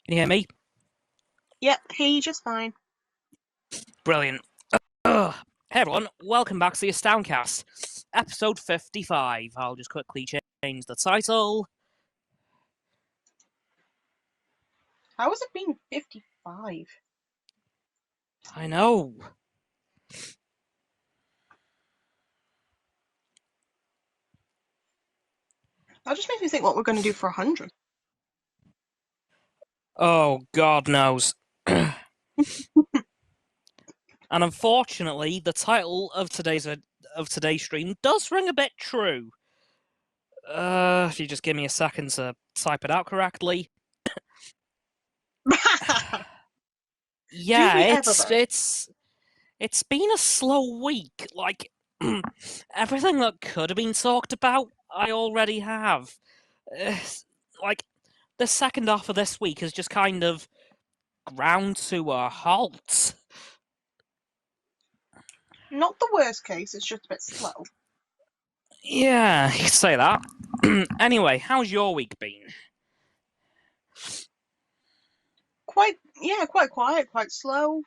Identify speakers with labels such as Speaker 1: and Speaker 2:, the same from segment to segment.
Speaker 1: Can you hear me?
Speaker 2: Yep, hear just fine.
Speaker 1: Brilliant. Ugh. Hey everyone, welcome back to the AstoundCast, episode 55. I'll just quickly change the title.
Speaker 2: How has it been 55?
Speaker 1: I know.
Speaker 2: That just makes me think what we're going to do for 100.
Speaker 1: Oh, God knows. And unfortunately, the title of today's stream does ring a bit true. If you just give me a second to type it out correctly.
Speaker 2: Do
Speaker 1: Yeah,
Speaker 2: we ever,
Speaker 1: it's
Speaker 2: though?
Speaker 1: it's it's been a slow week. Like everything that could have been talked about, I already have. Uh, like the second half of this week has just kind of ground to a halt.
Speaker 2: Not the worst case, it's just a bit slow.
Speaker 1: Yeah, you could say that. Anyway, how's your week been?
Speaker 2: Quite quiet, quite slow.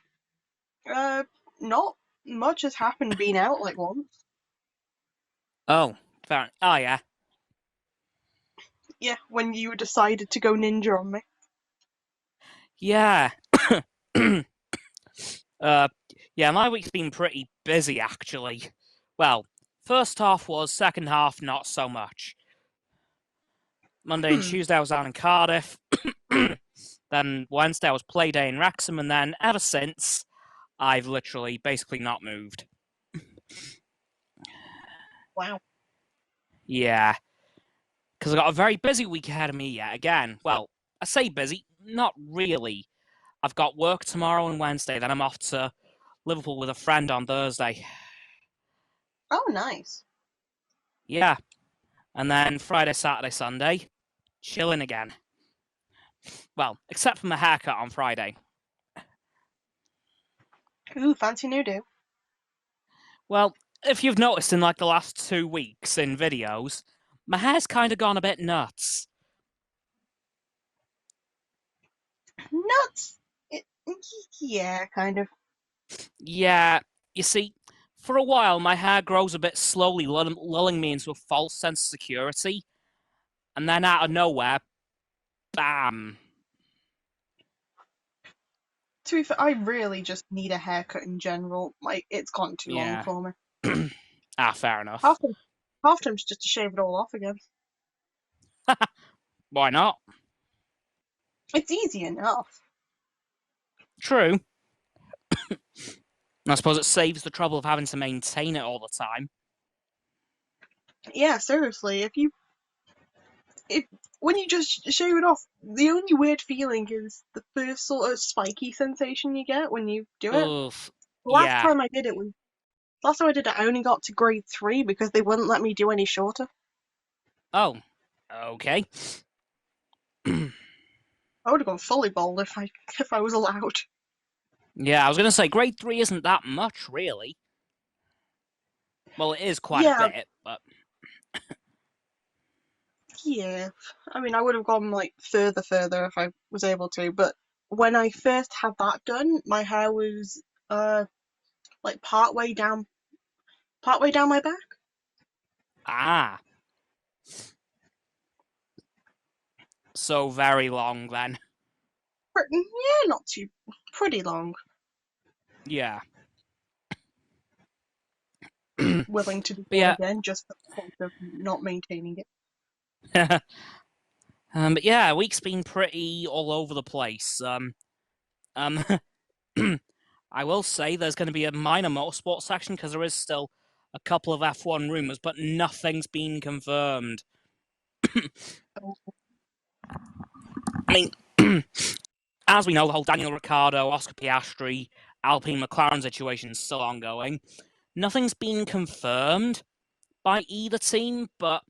Speaker 2: Uh, Not much has happened being out like once.
Speaker 1: Oh, fair. Oh yeah,
Speaker 2: Yeah, when you decided to go ninja on me.
Speaker 1: yeah. uh, yeah, my week's been pretty busy actually. Well, first half was, second half not so much. Monday and
Speaker 2: Hmm,
Speaker 1: Tuesday I was out in Cardiff. Then Wednesday I was play day in Wrexham, and then ever since I've literally basically not moved.
Speaker 2: wow.
Speaker 1: Yeah, because I got a very busy week ahead of me yet again. Well, I say busy, not really. I've got work tomorrow and Wednesday, then I'm off to Liverpool with a friend on Thursday.
Speaker 2: Oh, nice.
Speaker 1: Yeah, and then Friday, Saturday, Sunday, chilling again. Well, except for my haircut on Friday.
Speaker 2: Ooh, fancy new do.
Speaker 1: Well, if you've noticed in like the last 2 weeks in videos, my hair's kind of gone a bit nuts.
Speaker 2: Nuts! It, yeah, kind of.
Speaker 1: Yeah, you see, for a while my hair grows a bit slowly, lulling me into a false sense of security, and then out of nowhere, bam.
Speaker 2: To be fair, I really just need a haircut in general. Like, it's gone too long
Speaker 1: Yeah.
Speaker 2: for me.
Speaker 1: Fair enough.
Speaker 2: Half time, half time's just to shave it all off again.
Speaker 1: Why not?
Speaker 2: It's easy enough.
Speaker 1: True. I suppose it saves the trouble of having to maintain it all the time.
Speaker 2: Yeah, seriously, if when you just shave it off, the only weird feeling is the first sort of spiky sensation you get when you do it.
Speaker 1: Oof.
Speaker 2: Last
Speaker 1: Yeah.
Speaker 2: time I did it was last time I did it, I only got to grade 3 because they wouldn't let me do any shorter.
Speaker 1: Oh. Okay.
Speaker 2: I would have gone fully bald if I was allowed.
Speaker 1: Yeah, I was gonna say grade 3 isn't that much, really. Well, it is quite a
Speaker 2: Yeah,
Speaker 1: bit, but
Speaker 2: yeah. I mean, I would have gone like further if I was able to, but when I first had that done, my hair was like partway down my back.
Speaker 1: ah, so very long then.
Speaker 2: Yeah, not too pretty long.
Speaker 1: Yeah.
Speaker 2: Willing to do
Speaker 1: But
Speaker 2: so
Speaker 1: yeah,
Speaker 2: again just for the sake of not maintaining it.
Speaker 1: but yeah, week's been pretty all over the place. Um, I will say there's going to be a minor motorsport section because there is still a couple of F1 rumors, but nothing's been confirmed.
Speaker 2: Oh,
Speaker 1: I mean, as we know, the whole Daniel Ricciardo, Oscar Piastri, Alpine McLaren situation is still ongoing. Nothing's been confirmed by either team, but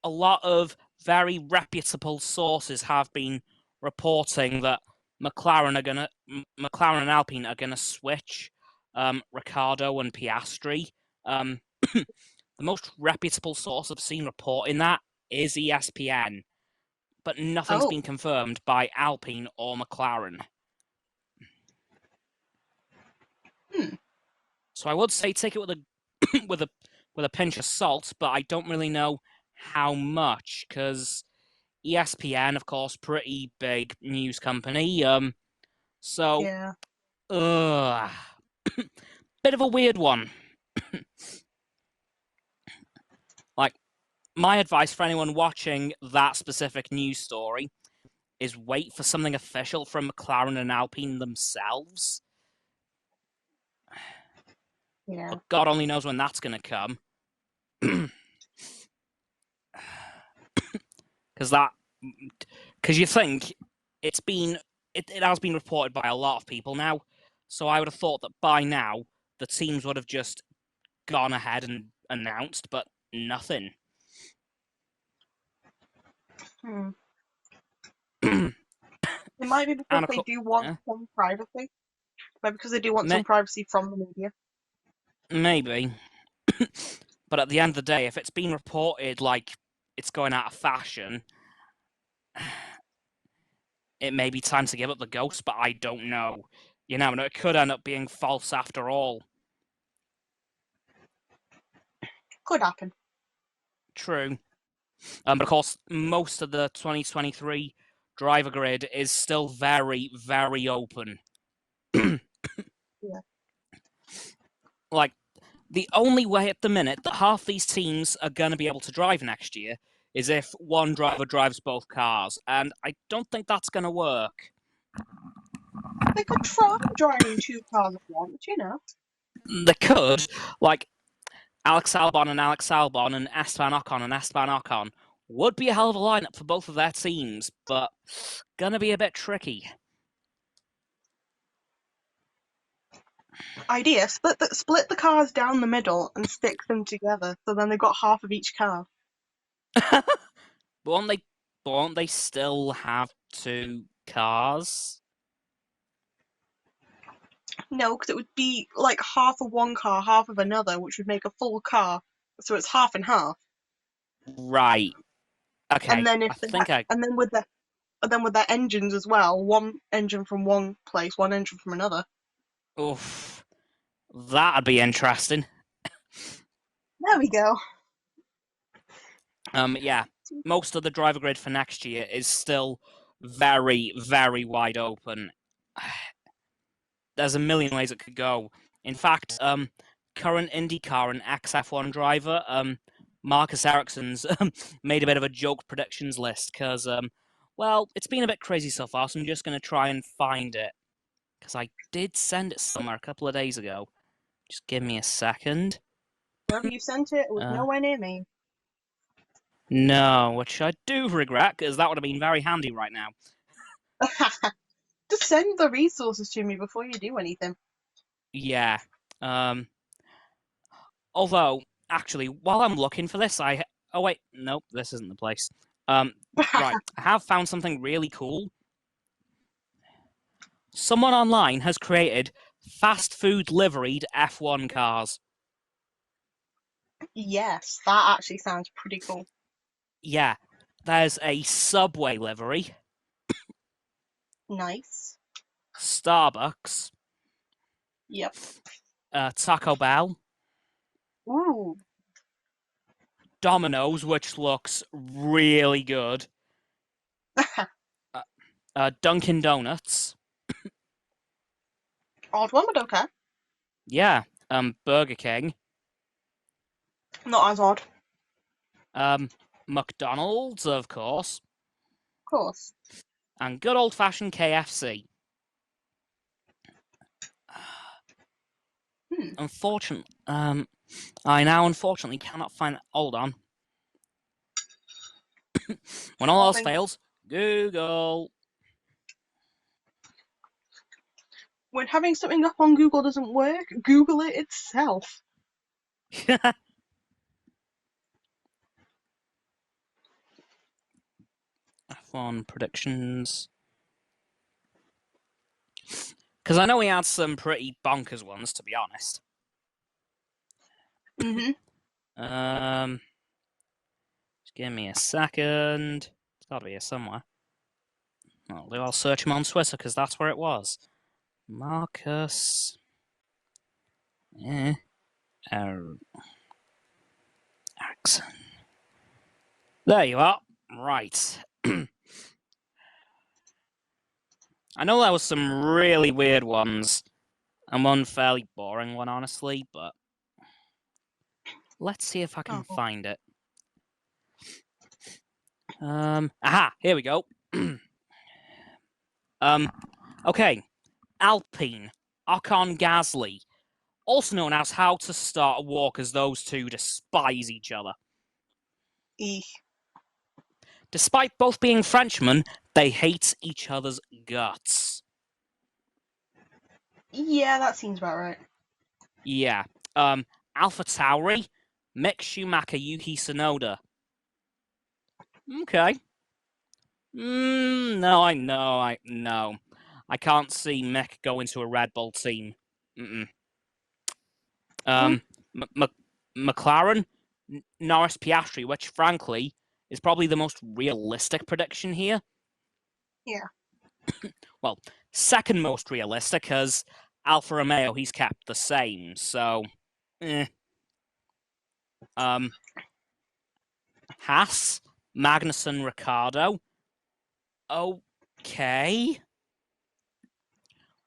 Speaker 1: a lot of very reputable sources have been reporting that McLaren and Alpine are gonna switch Ricciardo and Piastri. The most reputable source I've seen reporting that is ESPN. but nothing's
Speaker 2: Oh,
Speaker 1: been confirmed by Alpine or McLaren.
Speaker 2: hmm.
Speaker 1: So I would say take it with a with a pinch of salt, but I don't really know how much because ESPN, of course, pretty big news company. So
Speaker 2: Yeah.
Speaker 1: uh, bit of a weird one. Like my advice for anyone watching that specific news story is wait for something official from McLaren and Alpine themselves.
Speaker 2: Yeah.
Speaker 1: But God only knows when that's going to come. Because that, because you think it has been reported by a lot of people now. So I would have thought that by now the teams would have just gone ahead and announced, but nothing.
Speaker 2: Hmm.
Speaker 1: And
Speaker 2: It might be because
Speaker 1: of
Speaker 2: they
Speaker 1: course,
Speaker 2: do want some privacy. Maybe because they do want
Speaker 1: may,
Speaker 2: some privacy from the media.
Speaker 1: maybe. But at the end of the day, if it's been reported like it's going out of fashion, it may be time to give up the ghost, but I don't know. You never know, it could end up being false after all.
Speaker 2: Could happen.
Speaker 1: True. But of course, most of the 2023 driver grid is still very, very open.
Speaker 2: Yeah.
Speaker 1: Like, the only way at the minute that half these teams are going to be able to drive next year is if one driver drives both cars, and I don't think that's going to work.
Speaker 2: They could try driving two cars at once, you know.
Speaker 1: They could, like, Alex Albon and Esteban Ocon and Esteban Ocon would be a hell of a lineup for both of their teams, but gonna be a bit tricky.
Speaker 2: Idea: split the cars down the middle and stick them together, so then they've got half of each car.
Speaker 1: But won't they still have two cars?
Speaker 2: No, because it would be like half of one car, half of another, which would make a full car. So it's half and half.
Speaker 1: Right.
Speaker 2: And
Speaker 1: Okay.
Speaker 2: then
Speaker 1: I
Speaker 2: if they
Speaker 1: think I.
Speaker 2: and then with their engines as well, one engine from one place, one engine from another.
Speaker 1: Oof. That'd be interesting.
Speaker 2: There we go.
Speaker 1: Yeah. Most of the driver grid for next year is still very, very wide open. There's a million ways it could go. In fact, current IndyCar and XF1 driver, Marcus Ericsson's made a bit of a joke predictions list because, well, it's been a bit crazy so far, so I'm just going to try and find it because I did send it somewhere a couple of days ago. Just give me a second.
Speaker 2: Wherever you sent it, it was
Speaker 1: Uh,
Speaker 2: nowhere near me.
Speaker 1: no, which I do regret because that would have been very handy right now.
Speaker 2: Just send the resources to me before you do anything.
Speaker 1: Yeah. Um, Although, actually, while I'm looking for this, oh wait, nope, this isn't the place. Right, I have found something really cool. Someone online has created fast food liveried F1 cars.
Speaker 2: Yes, that actually sounds pretty cool.
Speaker 1: Yeah, there's a Subway livery,
Speaker 2: Nice.
Speaker 1: Starbucks,
Speaker 2: Yep.
Speaker 1: Taco Bell,
Speaker 2: Ooh.
Speaker 1: Domino's, which looks really good, Dunkin' Donuts,
Speaker 2: Odd one, but okay.
Speaker 1: yeah, Burger King,
Speaker 2: Not as odd.
Speaker 1: McDonald's, of course,
Speaker 2: Of course.
Speaker 1: and good old fashioned KFC.
Speaker 2: Hmm.
Speaker 1: Unfortunately, I now unfortunately cannot find. Hold on. When all else
Speaker 2: Nothing.
Speaker 1: fails, Google.
Speaker 2: When having something up on Google doesn't work, Google it itself.
Speaker 1: F1 predictions. Because I know we had some pretty bonkers ones, to be honest.
Speaker 2: Mm-hmm.
Speaker 1: Just give me a second. It's got to be here somewhere. I'll search him on Twitter because that's where it was. Marcus Ericsson. There you are. Right. I know there was some really weird ones and one fairly boring one, honestly, but let's see if I can
Speaker 2: Oh,
Speaker 1: find it. Aha, here we go. Okay. Alpine, Ocon Gasly, also known as How to Start a War, because those two despise each other.
Speaker 2: eek.
Speaker 1: Despite both being Frenchmen, they hate each other's guts.
Speaker 2: Yeah, that seems about right.
Speaker 1: Yeah. Alpha Tauri, Mick Schumacher, Yuki Tsunoda. Okay. No, I know. No. I can't see Mick go into a Red Bull team. Mm-mm.
Speaker 2: Hmm.
Speaker 1: Um, McLaren, Norris Piastri, which frankly is probably the most realistic prediction here.
Speaker 2: Yeah.
Speaker 1: Well, second most realistic because Alfa Romeo he's kept the same. So, eh. Haas, Magnussen, Ricciardo. Okay,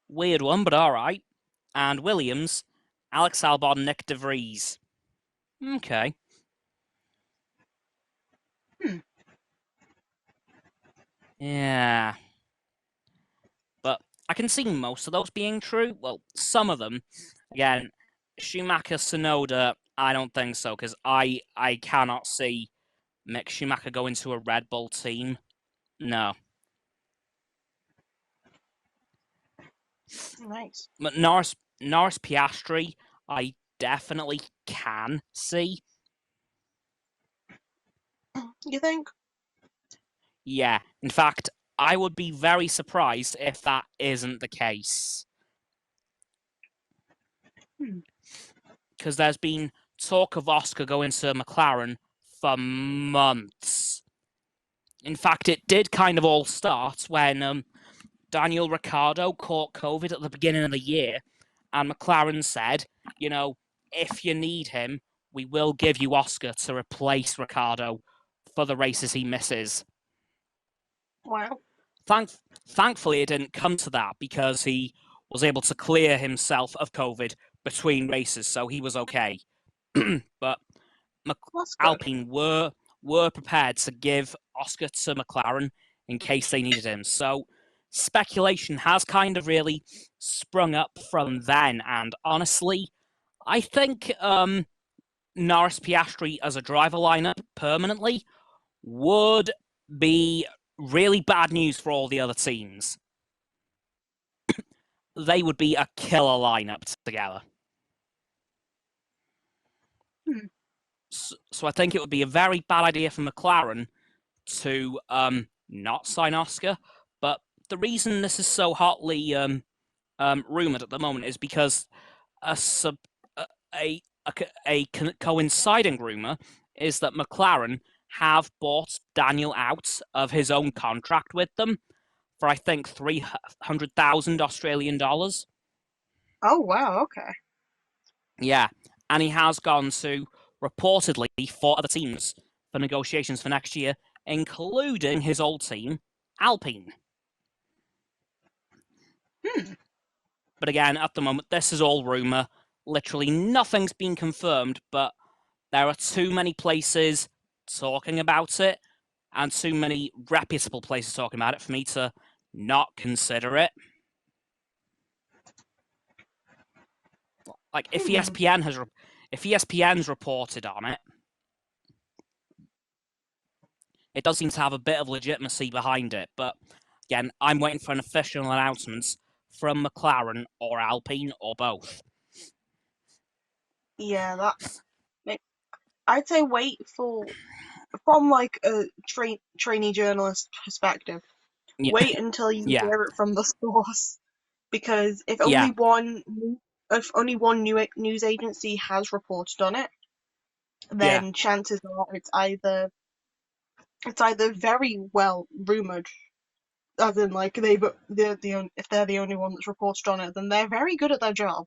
Speaker 1: weird one, but all right. And Williams, Alex Albon, Nick De Vries. Okay.
Speaker 2: Hmm.
Speaker 1: Yeah. But I can see most of those being true. Well, some of them. Again, Schumacher, Tsunoda, I don't think so, because I cannot see Mick Schumacher go into a Red Bull team. No.
Speaker 2: Nice.
Speaker 1: But Norris Piastri, I definitely can see.
Speaker 2: You think?
Speaker 1: Yeah. In fact, I would be very surprised if that isn't the case.
Speaker 2: Hmm.
Speaker 1: Because there's been talk of Oscar going to McLaren for months. In fact, it did kind of all start when Daniel Ricciardo caught COVID at the beginning of the year, and McLaren said, if you need him, we will give you Oscar to replace Ricciardo for the races he misses.
Speaker 2: Wow.
Speaker 1: Thankfully, it didn't come to that because he was able to clear himself of COVID between races, so he was okay. But
Speaker 2: That's good.
Speaker 1: Alpine were prepared to give Oscar to McLaren in case they needed him. So speculation has kind of really sprung up from then, and honestly, I think Norris Piastri as a driver lineup permanently would be really bad news for all the other teams. They would be a killer lineup together.
Speaker 2: Hmm.
Speaker 1: So I think it would be a very bad idea for McLaren to not sign Oscar. But the reason this is so hotly rumored at the moment is because a sub a coinciding rumor is that McLaren have bought Daniel out of his own contract with them for I think 300,000 Australian dollars.
Speaker 2: Oh wow. Okay.
Speaker 1: Yeah, and he has gone to reportedly 4 other teams for negotiations for next year, including his old team, Alpine.
Speaker 2: Hmm.
Speaker 1: But again, at the moment, this is all rumor. Literally nothing's been confirmed, but there are too many places talking about it and too many reputable places talking about it for me to not consider it. Like if
Speaker 2: Hmm.
Speaker 1: ESPN's reported on it, it does seem to have a bit of legitimacy behind it. But again, I'm waiting for an official announcement from McLaren or Alpine or both.
Speaker 2: Yeah. Like, I'd say wait for from like a trainee journalist perspective.
Speaker 1: Yeah,
Speaker 2: Wait until you
Speaker 1: yeah,
Speaker 2: hear it from the source, because
Speaker 1: yeah,
Speaker 2: if only one news agency has reported on it,
Speaker 1: yeah,
Speaker 2: then chances are it's either It's either very well rumored, as in like if they're the only one that's reported on it, then they're very good at their job,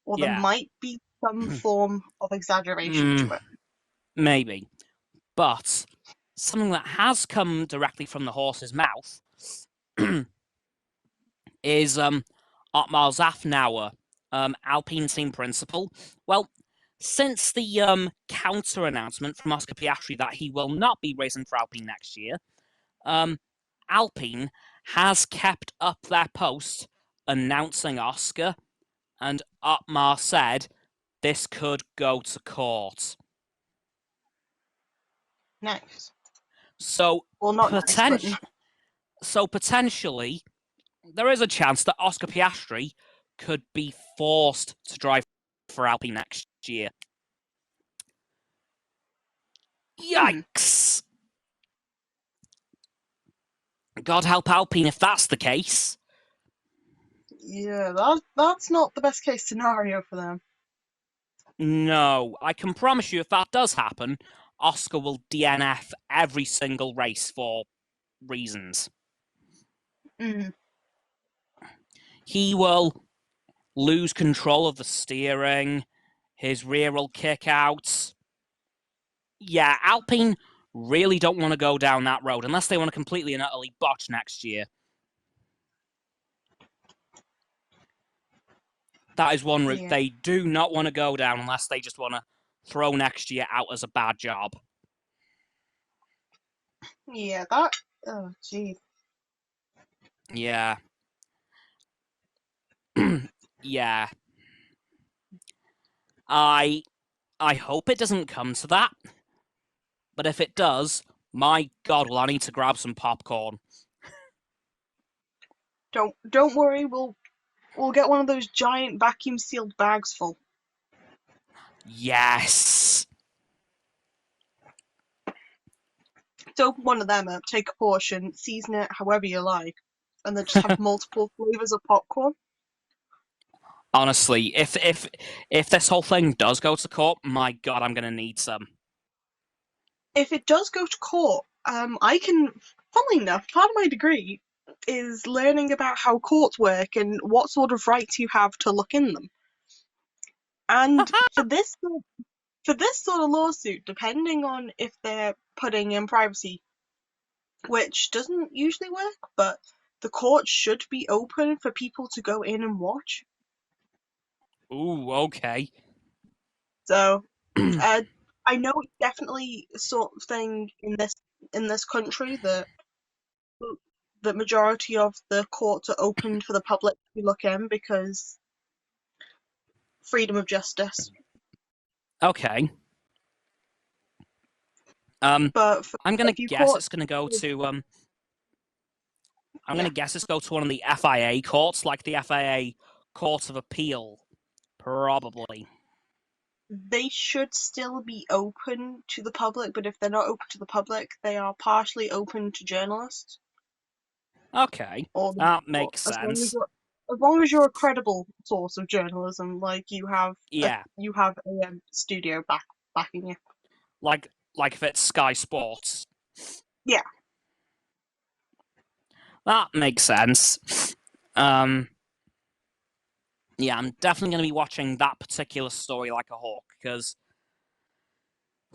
Speaker 2: or there
Speaker 1: Yeah,
Speaker 2: might be some form of exaggeration to it.
Speaker 1: maybe. But something that has come directly from the horse's mouth is Otmar Zafnauer, Alpine team principal. Well, since the counter announcement from Oscar Piastri that he will not be racing for Alpine next year, Alpine has kept up their post announcing Oscar, and Otmar said this could go to court.
Speaker 2: Nice.
Speaker 1: So,
Speaker 2: Well, not nice, but
Speaker 1: potentially, there is a chance that Oscar Piastri could be forced to drive for Alpine next year.
Speaker 2: hmm.
Speaker 1: Yikes! God help Alpine if that's the case.
Speaker 2: Yeah, that's not the best case scenario for them.
Speaker 1: No, I can promise you if that does happen, Oscar will DNF every single race for reasons.
Speaker 2: Mm.
Speaker 1: He will lose control of the steering, his rear will kick out. Yeah, Alpine really don't want to go down that road unless they want to completely and utterly botch next year. That is one route
Speaker 2: Yeah,
Speaker 1: they do not want to go down unless they just want to throw next year out as a bad job.
Speaker 2: yeah, that. Oh, gee.
Speaker 1: Yeah. Yeah. I hope it doesn't come to that. But if it does, my God, will I need to grab some popcorn.
Speaker 2: Don't worry. We'll get one of those giant vacuum sealed bags full.
Speaker 1: Yes.
Speaker 2: So open one of them up, take a portion, season it however you like, and then just have multiple flavors of popcorn.
Speaker 1: Honestly, if this whole thing does go to court, my God, I'm gonna need some.
Speaker 2: If it does go to court, I can. Funnily enough, part of my degree is learning about how courts work and what sort of rights you have to look in them. And for this sort of lawsuit, depending on if they're putting in privacy, which doesn't usually work, but the court should be open for people to go in and watch.
Speaker 1: Ooh, okay.
Speaker 2: So, uh, I know it's definitely a sort of thing in this country that the majority of the courts are open for the public to look in because freedom of justice.
Speaker 1: Okay. Um,
Speaker 2: But for
Speaker 1: I'm
Speaker 2: a
Speaker 1: gonna
Speaker 2: few
Speaker 1: guess
Speaker 2: courts,
Speaker 1: it's gonna go to I'm
Speaker 2: yeah,
Speaker 1: gonna guess it's go to one of the FIA courts, like the FIA Court of Appeal, probably.
Speaker 2: they should still be open to the public, but if they're not open to the public, they are partially open to journalists.
Speaker 1: Okay,
Speaker 2: Or,
Speaker 1: that
Speaker 2: or
Speaker 1: makes sense.
Speaker 2: as long as you're a credible source of journalism, like
Speaker 1: Yeah,
Speaker 2: you have a studio backing you.
Speaker 1: like if it's Sky Sports,
Speaker 2: Yeah,
Speaker 1: that makes sense. Um, yeah, I'm definitely gonna be watching that particular story like a hawk because,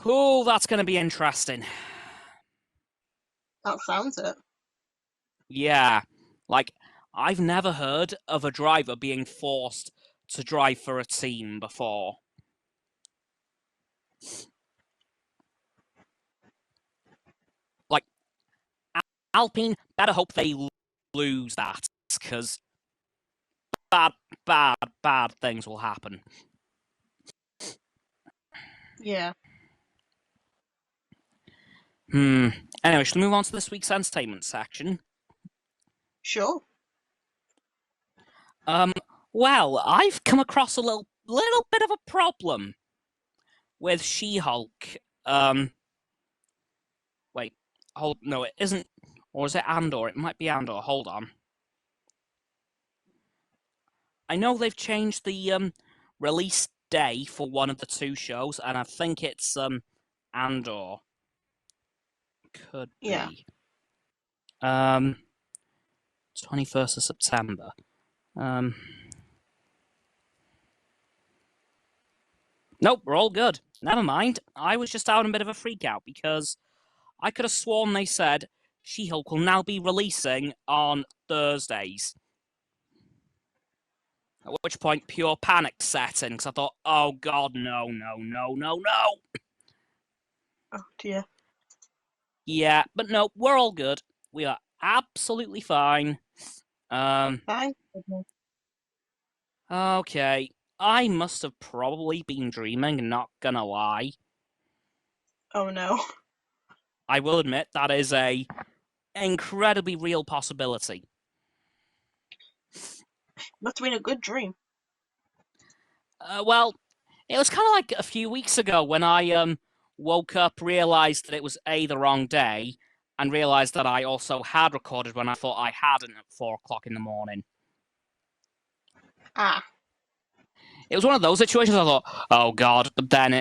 Speaker 1: oh, that's gonna be interesting.
Speaker 2: that sounds it.
Speaker 1: Yeah, like I've never heard of a driver being forced to drive for a team before. Like Alpine, better hope they lose that because bad, bad things will happen.
Speaker 2: Yeah,
Speaker 1: Hmm. Anyway, should we move on to this week's entertainment section?
Speaker 2: sure.
Speaker 1: Um. Well, I've come across a little bit of a problem with She-Hulk. Wait, hold. No, it isn't. Or is it Andor? It might be Andor. Hold on. I know they've changed the release day for one of the two shows, and I think it's Andor. could
Speaker 2: Yeah.
Speaker 1: be. 21st of September. Nope, we're all good. Never mind. I was just out in a bit of a freak out because I could have sworn they said She-Hulk will now be releasing on Thursdays. At which point, pure panic set in because I thought, oh god, no, no, no, no, no.
Speaker 2: Oh dear.
Speaker 1: Yeah, but no, we're all good. We are absolutely fine.
Speaker 2: Thank goodness.
Speaker 1: Okay. I must have probably been dreaming, not gonna lie.
Speaker 2: Oh no.
Speaker 1: I will admit that is a incredibly real possibility.
Speaker 2: Must have been a good dream.
Speaker 1: Well, it was kind of like a few weeks ago when I woke up, realized that it was the wrong day, and realized that I also had recorded when I thought I hadn't at 4 o'clock in the morning.
Speaker 2: Ah.
Speaker 1: It was one of those situations I thought, oh god, but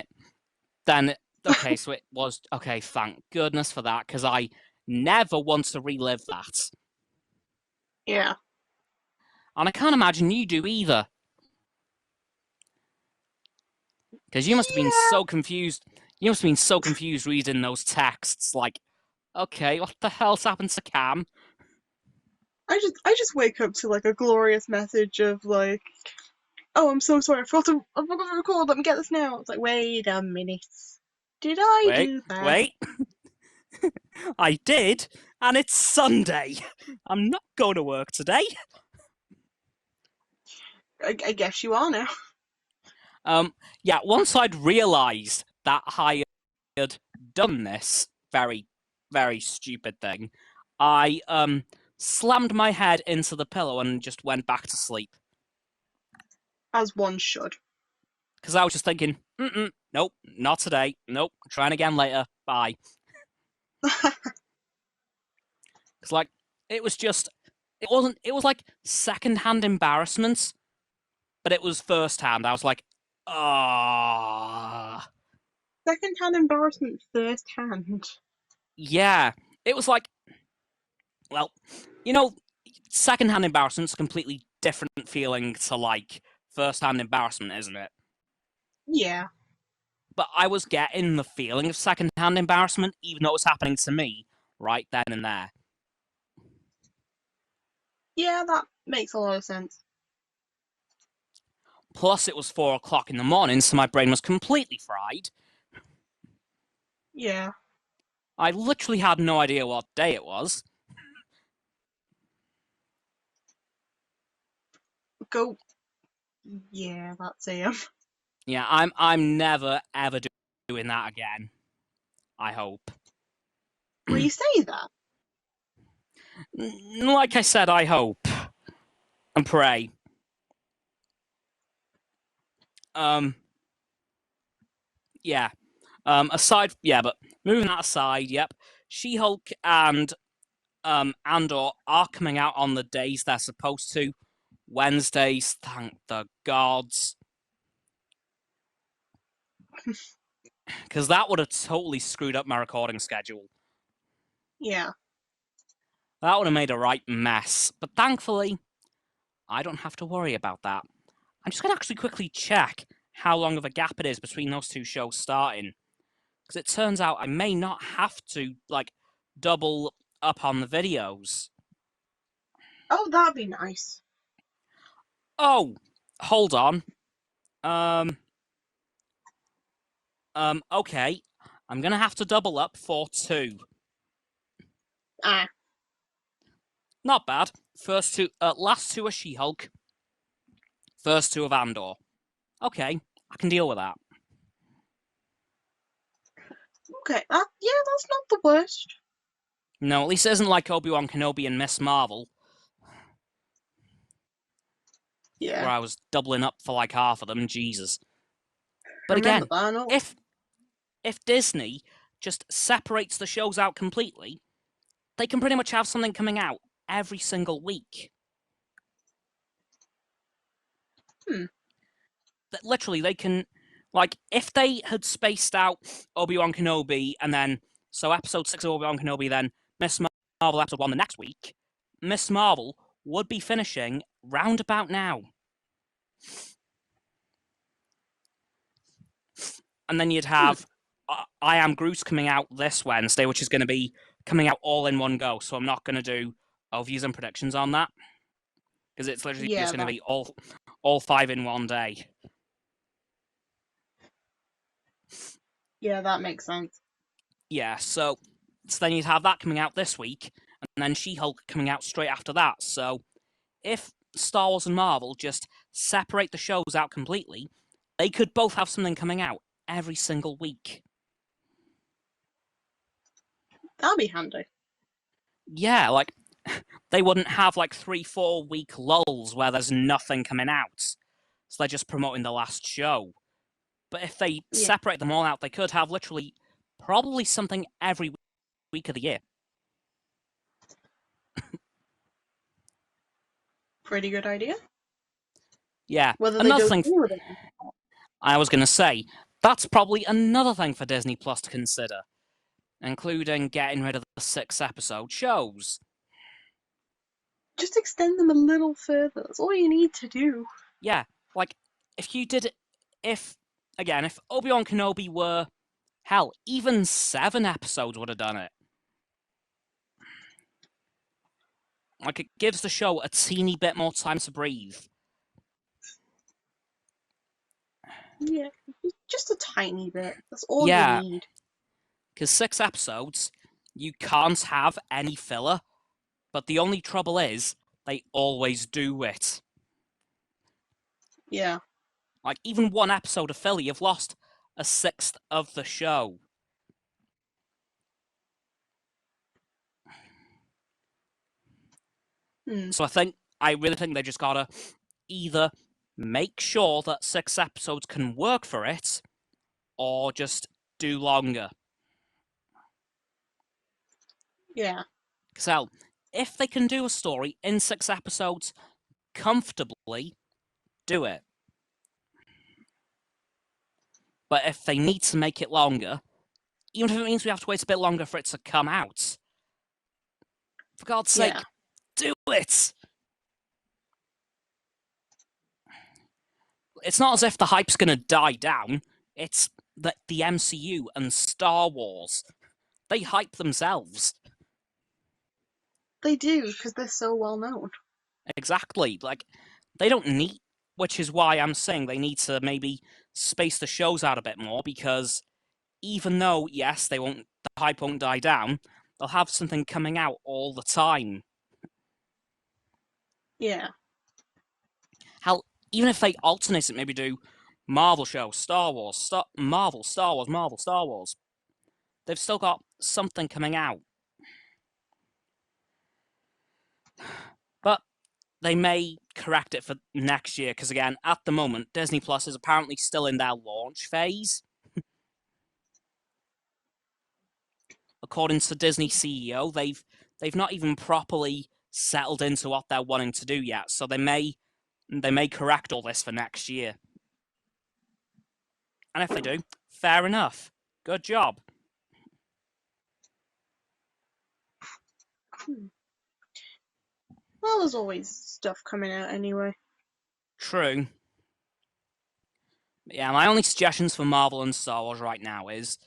Speaker 1: okay, so it was, okay, thank goodness for that, because I never want to relive that.
Speaker 2: Yeah.
Speaker 1: And I can't imagine you do either. Because you must have been
Speaker 2: Yeah.
Speaker 1: so confused. You must have been so confused reading those texts. Like, okay, what the hell's happened to Cam?
Speaker 2: I just wake up to like a glorious message of like, oh, I'm so sorry, I forgot to record. Let me get this now. It's like, wait a minute. Did I
Speaker 1: Wait,
Speaker 2: do that?
Speaker 1: wait. I did, and it's Sunday. I'm not going to work today.
Speaker 2: I guess you are now.
Speaker 1: Yeah, once I'd realised that I had done this very, very stupid thing, I slammed my head into the pillow and just went back to sleep.
Speaker 2: As one should.
Speaker 1: Because I was just thinking, nope, not today. Nope, trying again later. Bye. Because like it was just, it wasn't. It was like second-hand embarrassment, but it was first-hand. I was like, ah,
Speaker 2: Second-hand embarrassment, first-hand.
Speaker 1: yeah. It was like, well, you know, second-hand embarrassment's a completely different feeling to like first-hand embarrassment, isn't it?
Speaker 2: Yeah.
Speaker 1: But I was getting the feeling of second-hand embarrassment, even though it was happening to me right then and there.
Speaker 2: Yeah, that makes a lot of sense.
Speaker 1: Plus, it was 4 o'clock in the morning, so my brain was completely fried.
Speaker 2: Yeah.
Speaker 1: I literally had no idea what day it was.
Speaker 2: Go. Yeah, that's him.
Speaker 1: Yeah, I'm never ever doing that again. I hope.
Speaker 2: Will you say that?
Speaker 1: Like I said, I hope and pray. Um, yeah. But moving that aside, yep. She-Hulk and Andor are coming out on the days they're supposed to. Wednesdays, thank the gods. Because that would have totally screwed up my recording schedule.
Speaker 2: Yeah.
Speaker 1: That would have made a right mess. But thankfully, I don't have to worry about that. I'm just going to actually quickly check how long of a gap it is between those two shows starting. Because it turns out I may not have to, like, double up on the videos.
Speaker 2: Oh, that'd be nice.
Speaker 1: Oh, hold on. Okay. I'm going to have to double up for 2.
Speaker 2: Ah.
Speaker 1: Not bad. Last 2 are She-Hulk. First 2 of Andor. Okay, I can deal with that.
Speaker 2: Okay. Yeah, that's not the worst.
Speaker 1: No, at least it isn't like Obi-Wan Kenobi and Miss Marvel,
Speaker 2: Yeah.
Speaker 1: where I was doubling up for like half of them. Jesus. But
Speaker 2: Remember
Speaker 1: again,
Speaker 2: that, no?
Speaker 1: if Disney just separates the shows out completely, they can pretty much have something coming out every single week. Literally, they can, like, if they had spaced out Obi-Wan Kenobi and then So episode 6 of Obi-Wan Kenobi, then Miss Marvel episode 1 the next week. Miss Marvel would be finishing round about now. And then you'd have I Am Groot coming out this Wednesday, which is going to be coming out all in one go. So I'm not going to do views and predictions on that, because it's literally just going to be all 5 in one day.
Speaker 2: Yeah, that makes sense.
Speaker 1: Yeah, so then you'd have that coming out this week, and then She-Hulk coming out straight after that. So if Star Wars and Marvel just separate the shows out completely, they could both have something coming out every single week.
Speaker 2: That'll be handy.
Speaker 1: Yeah, like, they wouldn't have like 3-4 week lulls where there's nothing coming out. So they're just promoting the last show. But if they separate them all out, they could have literally probably something every week of the year.
Speaker 2: Pretty good idea.
Speaker 1: Yeah.
Speaker 2: Whether
Speaker 1: another
Speaker 2: they
Speaker 1: thing
Speaker 2: do it.
Speaker 1: I was going to say, that's probably another thing for Disney Plus to consider, including getting rid of the 6-episode shows.
Speaker 2: Just extend them a little further. That's all you need to do.
Speaker 1: Yeah, like, if Obi-Wan Kenobi were, hell, even 7 episodes would have done it. Like, it gives the show a teeny bit more time to breathe.
Speaker 2: Yeah, just a tiny bit. That's all you need.
Speaker 1: Because 6 episodes, you can't have any filler, but the only trouble is, they always do it.
Speaker 2: Yeah.
Speaker 1: Like, even 1 episode of filler, you've lost a 1/6 of the show. So I really think they just gotta either make sure that 6 episodes can work for it, or just do longer.
Speaker 2: Yeah.
Speaker 1: Because if they can do a story in 6 episodes comfortably, do it. But if they need to make it longer, even if it means we have to wait a bit longer for it to come out, for God's sake, do it! It's not as if the hype's going to die down. It's that the MCU and Star Wars, they hype themselves.
Speaker 2: They do, because they're so well known.
Speaker 1: Exactly. Like, they don't need, which is why I'm saying they need to maybe space the shows out a bit more, because even though, yes, the hype won't die down, they'll have something coming out all the time.
Speaker 2: Yeah.
Speaker 1: Hell, even if they alternate it, maybe do Marvel show, Star Wars, Marvel, Star Wars, Marvel, Star Wars. They've still got something coming out. But they may correct it for next year, because again, at the moment, Disney Plus is apparently still in their launch phase. According to Disney CEO, they've not even properly settled into what they're wanting to do yet, so they may correct all this for next year. And if they do, fair enough. Good job.
Speaker 2: Well, there's always stuff coming out anyway.
Speaker 1: True. Yeah, my only suggestions for Marvel and Star Wars right now is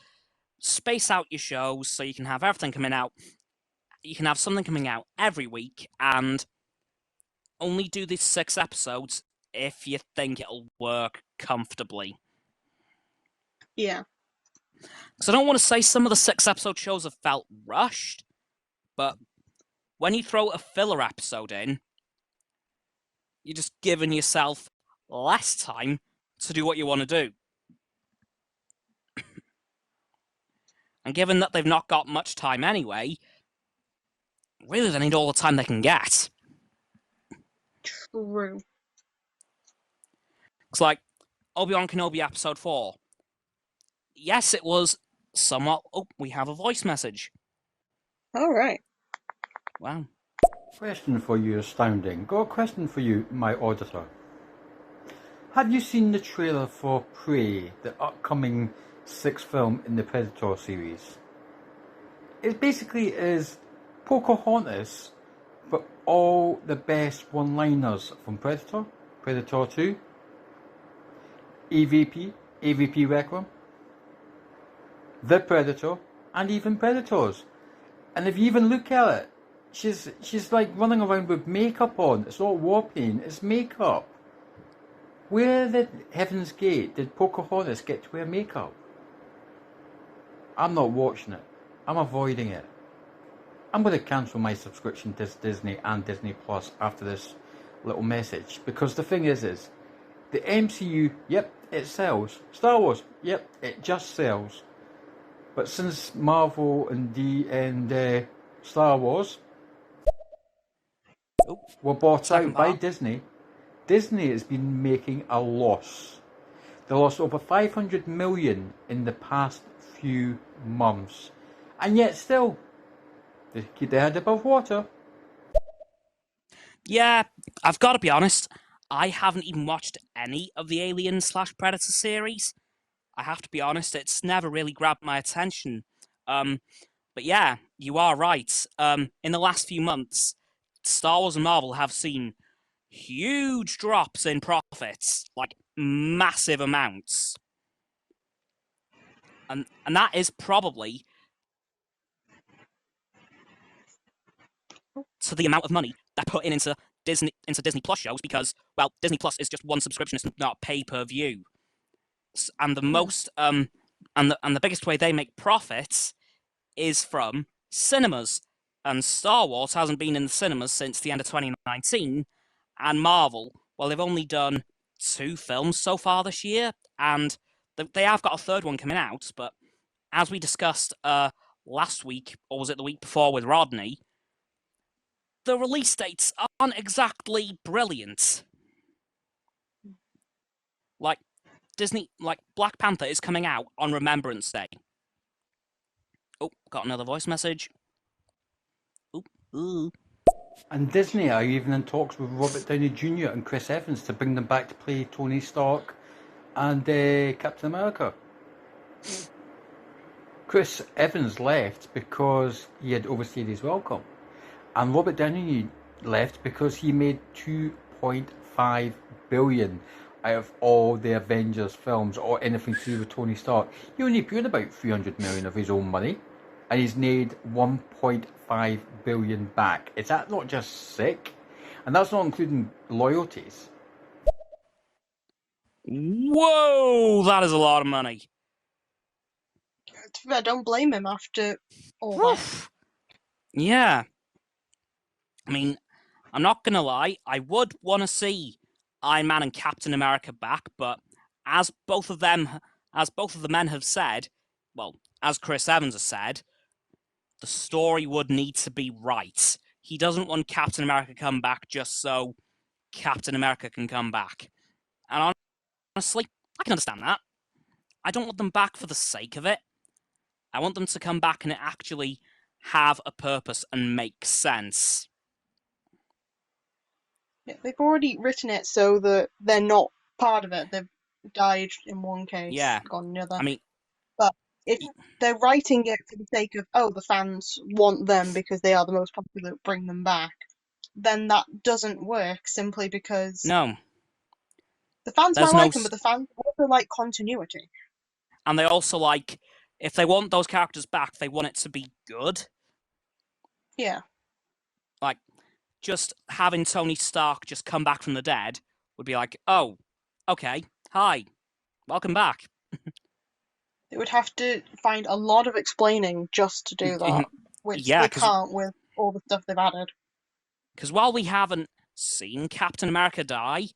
Speaker 1: space out your shows so you can have everything coming out. You can have something coming out every week, and only do these 6 episodes if you think it'll work comfortably.
Speaker 2: Yeah.
Speaker 1: Because I don't want to say some of the 6-episode shows have felt rushed, but when you throw a filler episode in, you're just giving yourself less time to do what you want to do. And given that they've not got much time anyway, really they need all the time they can get.
Speaker 2: True.
Speaker 1: It's like Obi-Wan Kenobi episode 4. Yes, it was somewhat... Oh, we have a voice message.
Speaker 2: All right.
Speaker 1: Wow.
Speaker 3: Question for you, Astounding. Got a question for you, my auditor. Have you seen the trailer for Prey, the upcoming 6th film in the Predator series? It basically is Pocahontas, but all the best one-liners from Predator, Predator 2, EVP, AVP Requiem, The Predator, and even Predators. And if you even look at it, she's like running around with makeup on. It's not war paint, it's makeup. Where the Heaven's Gate did Pocahontas get to wear makeup? I'm not watching it. I'm avoiding it. I'm going to cancel my subscription to Disney and Disney Plus after this little message. Because the thing is the MCU, yep, it sells. Star Wars, yep, it just sells. But since Marvel and Star Wars were bought out by Disney, Disney has been making a loss. They lost over 500 million in the past few months. And yet still, they keep their head above water.
Speaker 1: Yeah, I've got to be honest, I haven't even watched any of the Alien/Predator series. I have to be honest, it's never really grabbed my attention. But yeah, you are right. In the last few months, Star Wars and Marvel have seen huge drops in profits, like massive amounts. And that is probably to the amount of money they're putting into Disney Plus shows, because, well, Disney Plus is just one subscription, it's not pay-per-view. And the most and the biggest way they make profits is from cinemas. And Star Wars hasn't been in the cinemas since the end of 2019, and Marvel, well, they've only done 2 films so far this year, and they have got a third one coming out, but as we discussed last week, or was it the week before with Rodney, the release dates aren't exactly brilliant. Like, Black Panther is coming out on Remembrance Day. Oh, got another voice message. Ooh.
Speaker 3: And Disney are even in talks with Robert Downey Jr. and Chris Evans to bring them back to play Tony Stark and Captain America. Chris Evans left because he had overstayed his welcome. And Robert Downey left because he made $2.5 billion out of all the Avengers films or anything to do with Tony Stark. He only put about $300 million of his own money, and he's made $1.5 billion back. Is that not just sick? And that's not including loyalties.
Speaker 1: Whoa, that is a lot of money.
Speaker 2: I don't blame him after all that.
Speaker 1: Yeah. I mean, I'm not gonna lie, I would want to see Iron Man and Captain America back, but as both of the men have said, well, as Chris Evans has said, the story would need to be right. He doesn't want Captain America to come back just so Captain America can come back. And honestly, I can understand that. I don't want them back for the sake of it. I want them to come back and actually have a purpose and make sense.
Speaker 2: Yeah, they've already written it so that they're not part of it. They've died in one case, gone in the other.
Speaker 1: I mean,
Speaker 2: but if they're writing it for the sake of, the fans want them because they are the most popular, bring them back, then that doesn't work simply because
Speaker 1: no.
Speaker 2: The fans might like them, but the fans also like continuity.
Speaker 1: And they also like, if they want those characters back, they want it to be good.
Speaker 2: Yeah.
Speaker 1: Like, just having Tony Stark just come back from the dead would be like, oh, okay, hi, welcome back.
Speaker 2: They would have to find a lot of explaining just to do that, which they can't with all the stuff they've added.
Speaker 1: Because while we haven't seen Captain America die,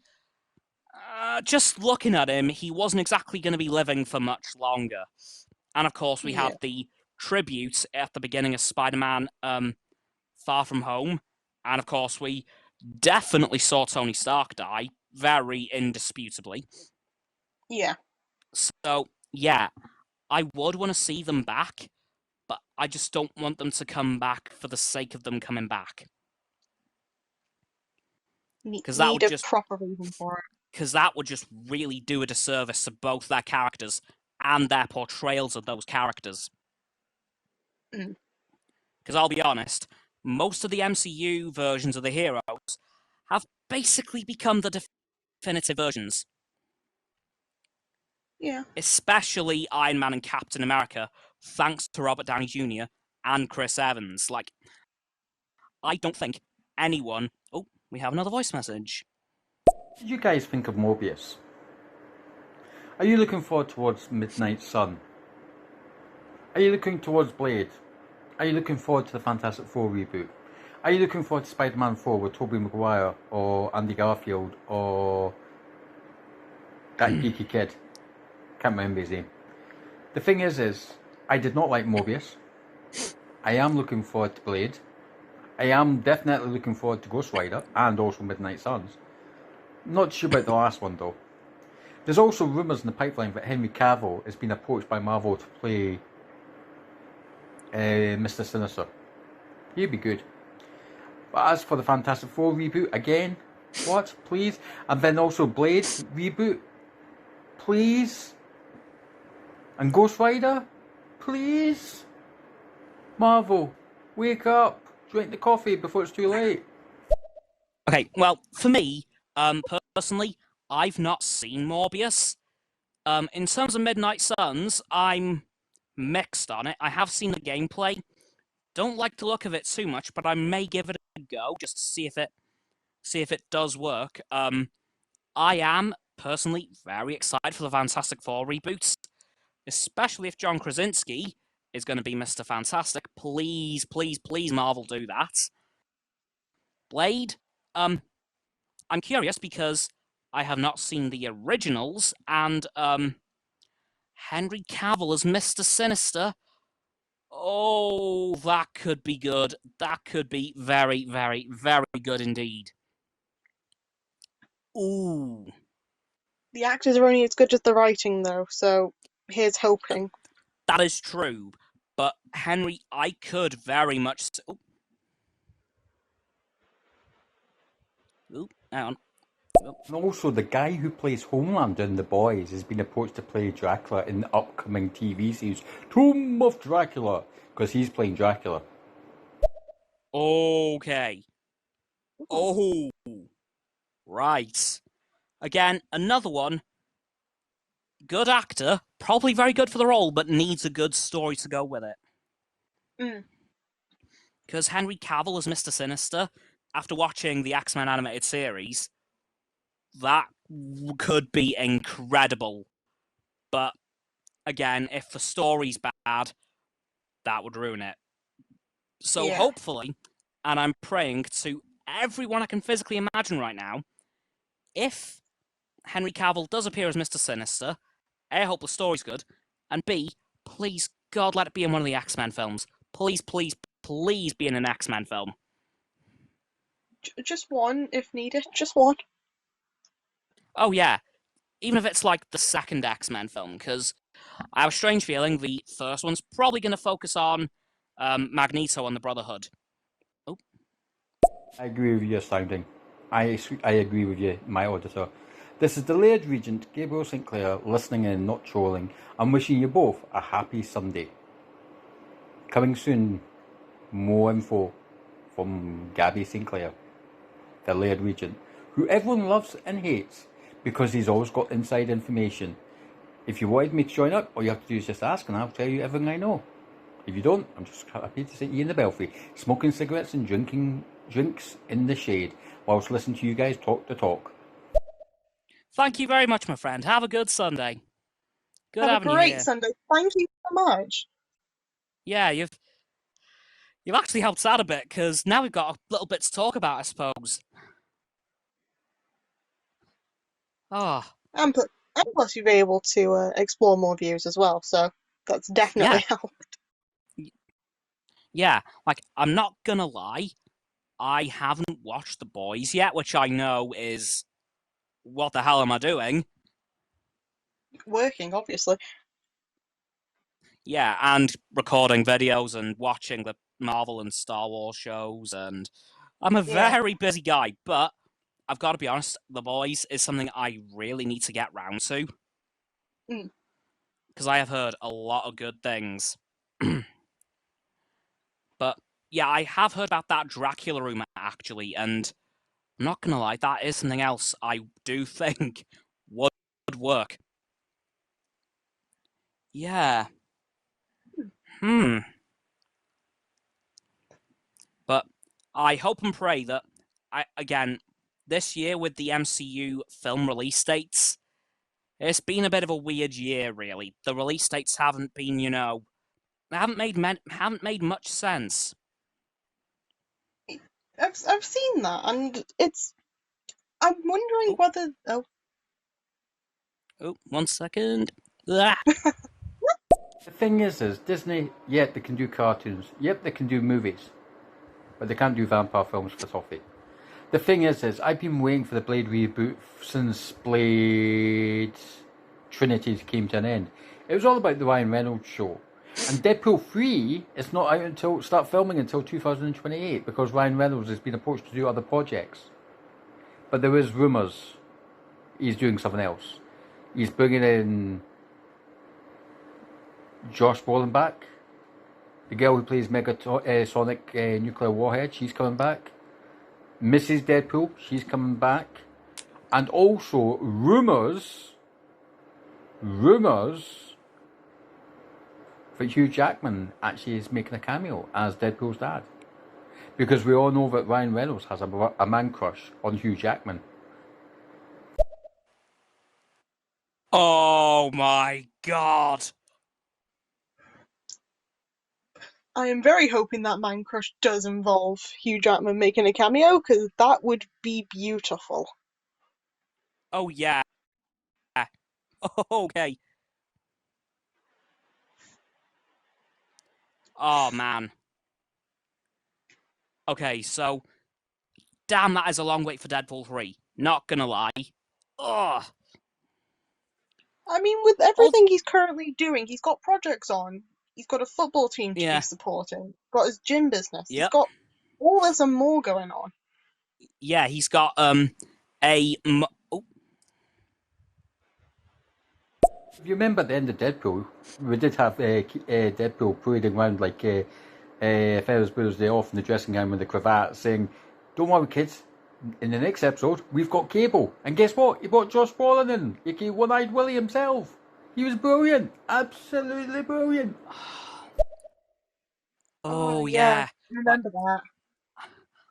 Speaker 1: just looking at him, he wasn't exactly going to be living for much longer. And of course, we had the tribute at the beginning of Spider-Man Far From Home. And of course, we definitely saw Tony Stark die, very indisputably.
Speaker 2: Yeah.
Speaker 1: So, yeah, I would want to see them back, but I just don't want them to come back for the sake of them coming back.
Speaker 2: Because that would just proper reason for it.
Speaker 1: Because that would just really do a disservice to both their characters and their portrayals of those characters.
Speaker 2: Mm.
Speaker 1: Because I'll be honest, most of the MCU versions of the heroes have basically become the definitive versions.
Speaker 2: Yeah.
Speaker 1: Especially Iron Man and Captain America, thanks to Robert Downey Jr. and Chris Evans. Like, I don't think anyone... Oh, we have another voice message.
Speaker 3: What did you guys think of Morbius? Are you looking forward towards Midnight Sun? Are you looking towards Blade? Are you looking forward to the Fantastic Four reboot? Are you looking forward to Spider-Man 4 with Tobey Maguire or Andy Garfield or that geeky kid? Can't remember his name. The thing is I did not like Morbius. I am looking forward to Blade. I am definitely looking forward to Ghost Rider and also Midnight Suns. Not sure about the last one though. There's also rumours in the pipeline that Henry Cavill has been approached by Marvel to play Mr. Sinister. He'd be good. But as for the Fantastic Four reboot, again, what? Please? And then also Blade reboot? Please? And Ghost Rider? Please? Marvel, wake up! Drink the coffee before it's too late.
Speaker 1: Okay, well, for me, personally, I've not seen Morbius. In terms of Midnight Suns, I'm mixed on it. I have seen the gameplay. Don't like the look of it too much, but I may give it a go just to see if it does work. I am personally very excited for the Fantastic Four reboots, especially if John Krasinski is going to be Mr. Fantastic. Please, please, please, Marvel, do that. Blade, I'm curious because I have not seen the originals, and Henry Cavill as Mr. Sinister. Oh, that could be good. That could be very, very, very good indeed. Ooh.
Speaker 2: The actors are only as good as the writing, though, so here's hoping.
Speaker 1: That is true. But Henry, I could very much... Ooh, hang on.
Speaker 3: And also, the guy who plays Homelander in The Boys has been approached to play Dracula in the upcoming TV series Tomb of Dracula, because he's playing Dracula.
Speaker 1: Okay. Oh. Right. Again, another one. Good actor, probably very good for the role, but needs a good story to go with it. Because Henry Cavill as Mr. Sinister, after watching the X-Men animated series, that could be incredible. But again, if the story's bad, that would ruin it. So hopefully, and I'm praying to everyone I can physically imagine right now, if Henry Cavill does appear as Mr. Sinister, A, I hope the story's good, and B, please, God, let it be in one of the X-Men films. Please, please, please be in an X-Men film.
Speaker 2: Just one, if needed. Just one.
Speaker 1: Oh, yeah. Even if it's like the second X-Men film, because I have a strange feeling the first one's probably going to focus on Magneto and the Brotherhood. Oh.
Speaker 3: I agree with your sounding. I agree with you, my auditor. This is the Laird Regent, Gabriel Sinclair, listening in, not trolling. I'm wishing you both a happy Sunday. Coming soon, more info from Gabby Sinclair, the Laird Regent, who everyone loves and hates because he's always got inside information. If you wanted me to join up, all you have to do is just ask and I'll tell you everything I know. If you don't, I'm just happy to sit you in the belfry, smoking cigarettes and drinking drinks in the shade, whilst listening to you guys talk the talk.
Speaker 1: Thank you very much, my friend. Have a good Sunday. Good
Speaker 2: Have
Speaker 1: having
Speaker 2: a great
Speaker 1: you here.
Speaker 2: Sunday. Thank you so much.
Speaker 1: Yeah, you've actually helped us out a bit, because now we've got a little bit to talk about, I suppose. Oh.
Speaker 2: And plus you've been able to explore more views as well, so that's definitely helped.
Speaker 1: Yeah, like, I'm not gonna lie, I haven't watched The Boys yet, which I know is... What the hell am I doing?
Speaker 2: Working, obviously.
Speaker 1: Yeah, and recording videos and watching the Marvel and Star Wars shows, and I'm a very busy guy, but I've got to be honest, The Boys is something I really need to get round to. Because I have heard a lot of good things. But Yeah, I have heard about that Dracula rumor actually, and I'm not gonna lie, that is something else I do think would work. Yeah. Hmm. But I hope and pray that again this year with the MCU film release dates, it's been a bit of a weird year, really. The release dates haven't been, they haven't made much sense.
Speaker 2: I've seen that, and I'm wondering
Speaker 1: Oh,
Speaker 2: whether. Oh,
Speaker 1: oh, 1 second. Ah.
Speaker 3: The thing is Disney, yep, they can do cartoons, yep, they can do movies, but they can't do vampire films for toffee. The thing is I've been waiting for the Blade reboot since Blade Trinity came to an end. It was all about the Ryan Reynolds show. And Deadpool 3 is not out until start filming until 2028 because Ryan Reynolds has been approached to do other projects. But there is rumours he's doing something else. He's bringing in Josh Brolin back. The girl who plays Sonic Nuclear Warhead, she's coming back. Mrs. Deadpool, she's coming back. And also rumours that Hugh Jackman actually is making a cameo as Deadpool's dad. Because we all know that Ryan Reynolds has a man crush on Hugh Jackman.
Speaker 1: Oh my god.
Speaker 2: I am very hoping that Man Crush does involve Hugh Jackman making a cameo, because that would be beautiful.
Speaker 1: Oh yeah. Okay. Oh man. Okay, so damn, that is a long wait for Deadpool 3. Not gonna lie. Ugh.
Speaker 2: I mean, with everything he's currently doing, he's got projects on. He's got a football team to be
Speaker 1: Yeah.
Speaker 2: supporting. Got his gym business. He's
Speaker 1: Yep.
Speaker 2: got all this and more going on.
Speaker 1: Yeah, he's got oh,
Speaker 3: If you remember at the end of Deadpool, we did have Deadpool parading around like Ferris Bueller's Day Off in the dressing gown with the cravat saying, "Don't worry kids, in the next episode we've got Cable." And guess what? He brought Josh Brolin in, aka One-Eyed Willie himself. He was brilliant. Absolutely brilliant.
Speaker 1: oh yeah.
Speaker 2: Remember that.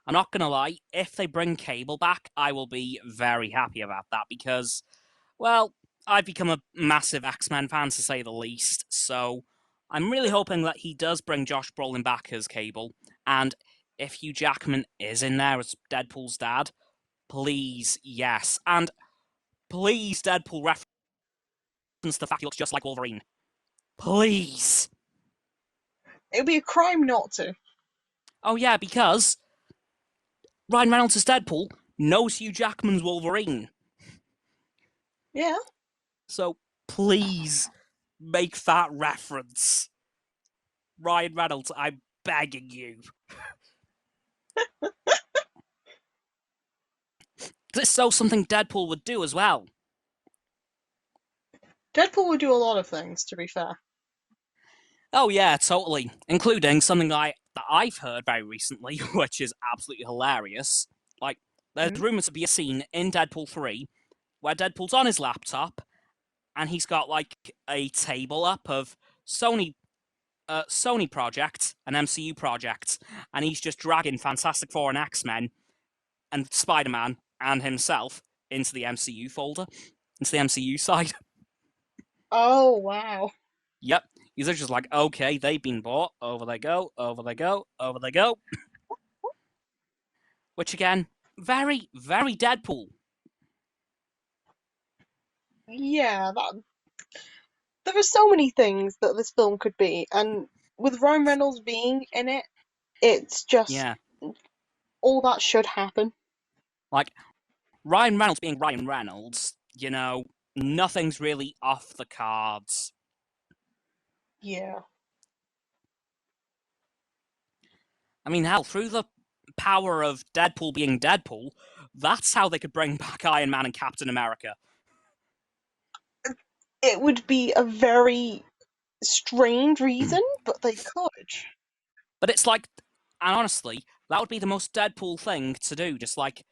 Speaker 1: I'm not gonna lie, if they bring Cable back, I will be very happy about that because, well, I've become a massive X-Men fan to say the least, so I'm really hoping that he does bring Josh Brolin back as Cable, and if Hugh Jackman is in there as Deadpool's dad, please, yes, and please Deadpool reference the fact he looks just like Wolverine. Please.
Speaker 2: It would be a crime not to.
Speaker 1: Oh yeah, because Ryan Reynolds as Deadpool knows Hugh Jackman's Wolverine.
Speaker 2: Yeah.
Speaker 1: So please make that reference. Ryan Reynolds, I'm begging you. It's so something Deadpool would do as well.
Speaker 2: Deadpool would do a lot of things, to be fair.
Speaker 1: Oh yeah, totally. Including something that I've heard very recently, which is absolutely hilarious. Like, there's rumours to be a scene in Deadpool 3 where Deadpool's on his laptop and he's got like a table up of Sony projects and MCU projects, and he's just dragging Fantastic Four and X-Men and Spider-Man and himself into the MCU folder, into the MCU side.
Speaker 2: Oh, wow.
Speaker 1: Yep. He's just like, okay, they've been bought. Over they go, over they go, over they go. Which again, very, very Deadpool.
Speaker 2: Yeah, there are so many things that this film could be, and with Ryan Reynolds being in it, it's just
Speaker 1: Yeah.
Speaker 2: all that should happen.
Speaker 1: Like, Ryan Reynolds being Ryan Reynolds, nothing's really off the cards.
Speaker 2: Yeah.
Speaker 1: I mean, hell, through the power of Deadpool being Deadpool, that's how they could bring back Iron Man and Captain America.
Speaker 2: It would be a very strange reason, but they could.
Speaker 1: But it's like, And honestly, that would be the most Deadpool thing to do. Just like,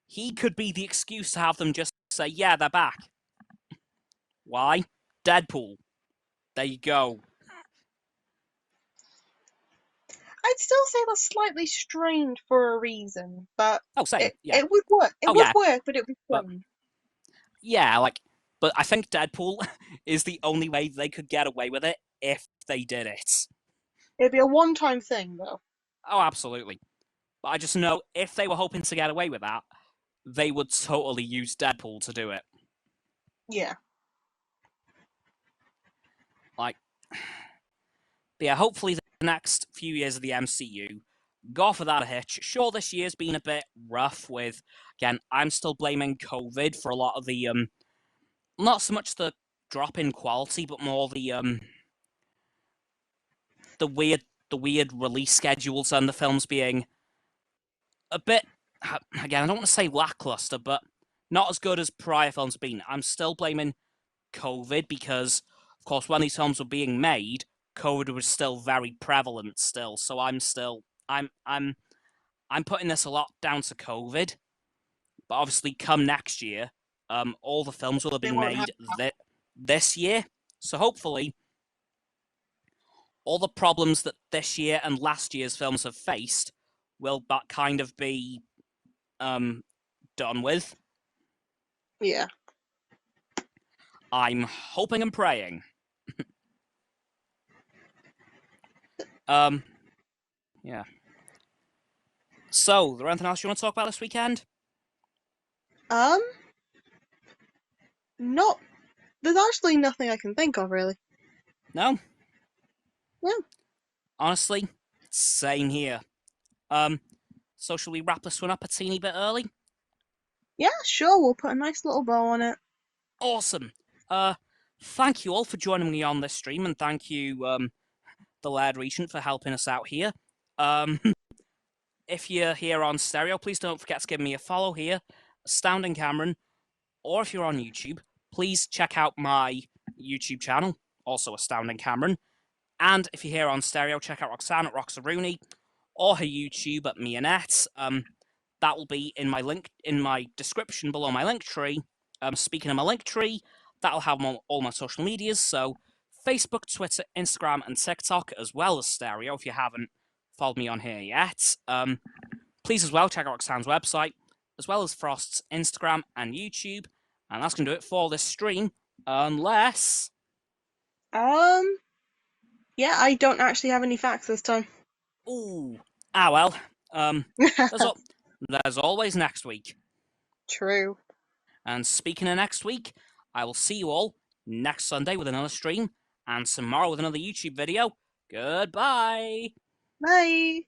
Speaker 1: he could be the excuse to have them just say, yeah, they're back. Why? Deadpool. There you go.
Speaker 2: I'd still say that's slightly strained for a reason, but
Speaker 1: Oh, same. Yeah.
Speaker 2: it would work. It
Speaker 1: Oh,
Speaker 2: would
Speaker 1: yeah.
Speaker 2: work, but it would be
Speaker 1: But
Speaker 2: strained.
Speaker 1: yeah, like, but I think Deadpool is the only way they could get away with it if they did it.
Speaker 2: It'd be a one-time thing, though.
Speaker 1: Oh, absolutely. But I just know if they were hoping to get away with that, they would totally use Deadpool to do it.
Speaker 2: Yeah.
Speaker 1: Like, yeah, hopefully the next few years of the MCU go off without a hitch. Sure, this year's been a bit rough with, again, I'm still blaming COVID for a lot of the, not so much the drop in quality, but more the weird release schedules and the films being a bit, again, I don't want to say lackluster, but not as good as prior films have been. I'm still blaming COVID because, of course, when these films were being made, COVID was still very prevalent still. So I'm putting this a lot down to COVID. But obviously, come next year, all the films will have
Speaker 2: They
Speaker 1: been
Speaker 2: won't have
Speaker 1: made this year. So hopefully, all the problems that this year and last year's films have faced will kind of be done with.
Speaker 2: Yeah.
Speaker 1: I'm hoping and praying. Yeah. So, is there anything else you want to talk about this weekend?
Speaker 2: Not. There's actually nothing I can think of, really.
Speaker 1: No?
Speaker 2: No.
Speaker 1: Honestly, same here. So shall we wrap this one up a teeny bit early?
Speaker 2: Yeah, sure. We'll put a nice little bow on it.
Speaker 1: Awesome. Thank you all for joining me on this stream, and thank you, the Laird Regent, for helping us out here. If you're here on stereo, please don't forget to give me a follow here, Astounding Cameron, or if you're on YouTube, please check out my YouTube channel, also Astounding Cameron. And if you're here on stereo, check out Roxanne at Roxo or her YouTube at Mianette. That will be in my description below my link tree. Speaking of my link tree, that'll have all my social medias, so Facebook, Twitter, Instagram, and TikTok, as well as stereo. If you haven't followed me on here yet, please as well check out Roxanne's website, as well as Frost's Instagram and YouTube. And that's gonna do it for this stream, unless.
Speaker 2: Yeah, I don't actually have any facts this time.
Speaker 1: Ooh. Well. There's always next week.
Speaker 2: True.
Speaker 1: And speaking of next week, I will see you all next Sunday with another stream, and tomorrow with another YouTube video. Goodbye!
Speaker 2: Bye!